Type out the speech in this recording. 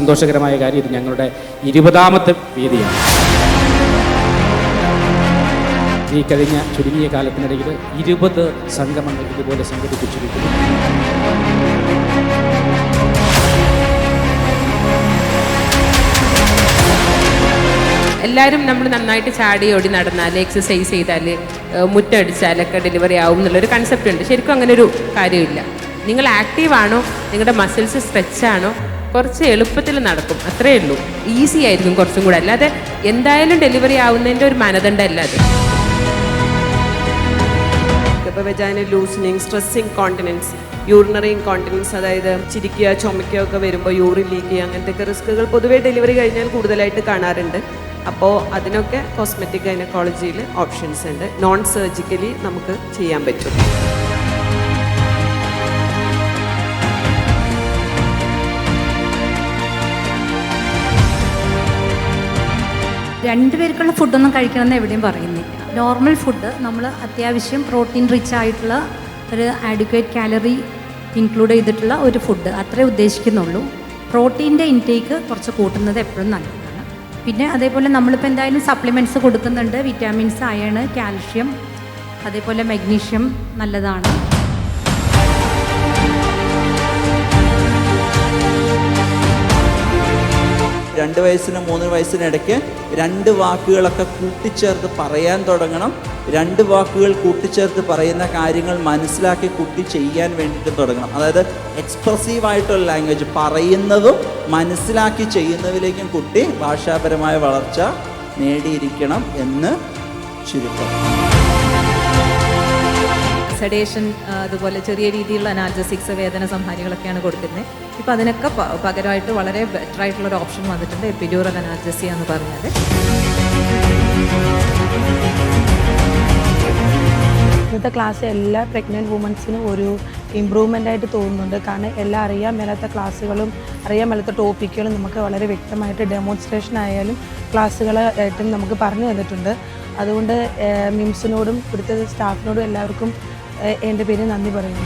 സന്തോഷകരമായ കാര്യം, ഇത് ഞങ്ങളുടെ 20ാമത്തെ വേദിയാണ്. ഈ കഴിഞ്ഞ ചുരുങ്ങിയ കാലത്തിനിടയിൽ 20 സംഗമങ്ങൾ ഇതുപോലെ സംഘടിപ്പിച്ചിരിക്കുന്നു. എല്ലാവരും നമ്മൾ നന്നായിട്ട് ചാടി ഓടി നടന്നാൽ, എക്സസൈസ് ചെയ്താൽ, മുറ്റടിച്ചാലൊക്കെ ഡെലിവറി ആവും എന്നുള്ളൊരു കൺസെപ്റ്റ് ഉണ്ട്. ശരിക്കും അങ്ങനെ ഒരു കാര്യമില്ല. നിങ്ങൾ ആക്റ്റീവാണോ, നിങ്ങളുടെ മസിൽസ് സ്ട്രെച്ചാണോ, കുറച്ച് എളുപ്പത്തിൽ നടക്കും, അത്രയേ ഉള്ളൂ. ഈസി ആയിരിക്കും കുറച്ചും കൂടെ. അല്ലാതെ എന്തായാലും ഡെലിവറി ആവുന്നതിൻ്റെ ഒരു മാനദണ്ഡം അല്ലാതെ. ഇപ്പോൾ vaginal loosening, stress incontinence, urinary incontinence, അതായത് ചിരിക്കുക, ചുമയ്ക്കുക ഒക്കെ വരുമ്പോൾ യൂറിൻ ലീക്ക് ചെയ്യുക, അങ്ങനത്തെയൊക്കെ റിസ്കുകൾ പൊതുവേ ഡെലിവറി കഴിഞ്ഞാൽ കൂടുതലായിട്ട് കാണാറുണ്ട്. അപ്പോൾ അതിനൊക്കെ കോസ്മെറ്റിക് ഗൈനക്കോളജിയിൽ ഓപ്ഷൻസ് ഉണ്ട്. നോൺ സർജിക്കലി നമുക്ക് ചെയ്യാൻ പറ്റും. രണ്ടുപേർക്കുള്ള ഫുഡൊന്നും കഴിക്കണമെന്ന് എവിടെയും പറയുന്നില്ല. നോർമൽ ഫുഡ് നമ്മൾ അത്യാവശ്യം പ്രോട്ടീൻ റിച്ച് ആയിട്ടുള്ള ഒരു ആഡിക്വേറ്റ് കാലറി ഇൻക്ലൂഡ് ചെയ്തിട്ടുള്ള ഒരു ഫുഡ് അത്രേ ഉദ്ദേശിക്കുന്നുള്ളൂ. പ്രോട്ടീൻ്റെ ഇൻടേക്ക് കുറച്ച് കൂട്ടുന്നത് എപ്പോഴും നല്ലതാണ്. പിന്നെ അതേപോലെ നമ്മളിപ്പോൾ എന്തായാലും സപ്ലിമെൻറ്റ്സ് കൊടുക്കുന്നുണ്ട്. വിറ്റാമിൻസ്, അയൺ, കാൽഷ്യം, അതേപോലെ മഗ്നീഷ്യം നല്ലതാണ്. 2 വയസ്സിനും 3 വയസ്സിനിടയ്ക്ക് 2 വാക്കുകളൊക്കെ കൂട്ടിച്ചേർത്ത് പറയാൻ തുടങ്ങണം. 2 വാക്കുകൾ കൂട്ടിച്ചേർത്ത് പറയുന്ന കാര്യങ്ങൾ മനസ്സിലാക്കി കുട്ടി ചെയ്യാൻ വേണ്ടിയിട്ട് തുടങ്ങണം. അതായത് എക്സ്പ്രസീവായിട്ടുള്ള ലാംഗ്വേജ്, പറയുന്നതും മനസ്സിലാക്കി ചെയ്യുന്നതിലേക്കും കുട്ടി ഭാഷാപരമായ വളർച്ച നേടിയിരിക്കണം എന്ന് ചുരുക്കം. സെഡേഷൻ, അതുപോലെ ചെറിയ രീതിയിലുള്ള അനാൽജസിക്സ്, വേദന സംഹാരികളൊക്കെയാണ് കൊടുക്കുന്നത്. ഇപ്പോൾ അതിനൊക്കെ പകരമായിട്ട് വളരെ ബെറ്റർ ആയിട്ടുള്ളൊരു ഓപ്ഷൻ വന്നിട്ടുണ്ട്, എപ്പിഡ്യൂറൽ അനാൽജസിയ എന്ന് പറഞ്ഞാൽ. ഇന്നത്തെ ക്ലാസ് എല്ലാ പ്രഗ്നൻറ്റ് വുമൻസിനും ഒരു ഇമ്പ്രൂവ്മെൻ്റ് ആയിട്ട് തോന്നുന്നുണ്ട്. കാരണം എല്ലാം അറിയാൻ മേലാത്ത ക്ലാസ്സുകളും അറിയാൻ മേലാത്ത ടോപ്പിക്കുകളും നമുക്ക് വളരെ വ്യക്തമായിട്ട് ഡെമോൺസ്ട്രേഷൻ ആയാലും ക്ലാസ്സുകളായിട്ടും നമുക്ക് പറഞ്ഞു തന്നിട്ടുണ്ട്. അതുകൊണ്ട് മിംസിനോടും ഇവിടുത്തെ സ്റ്റാഫിനോടും എല്ലാവർക്കും എൻ്റെ പേര് നന്ദി പറയുന്നു.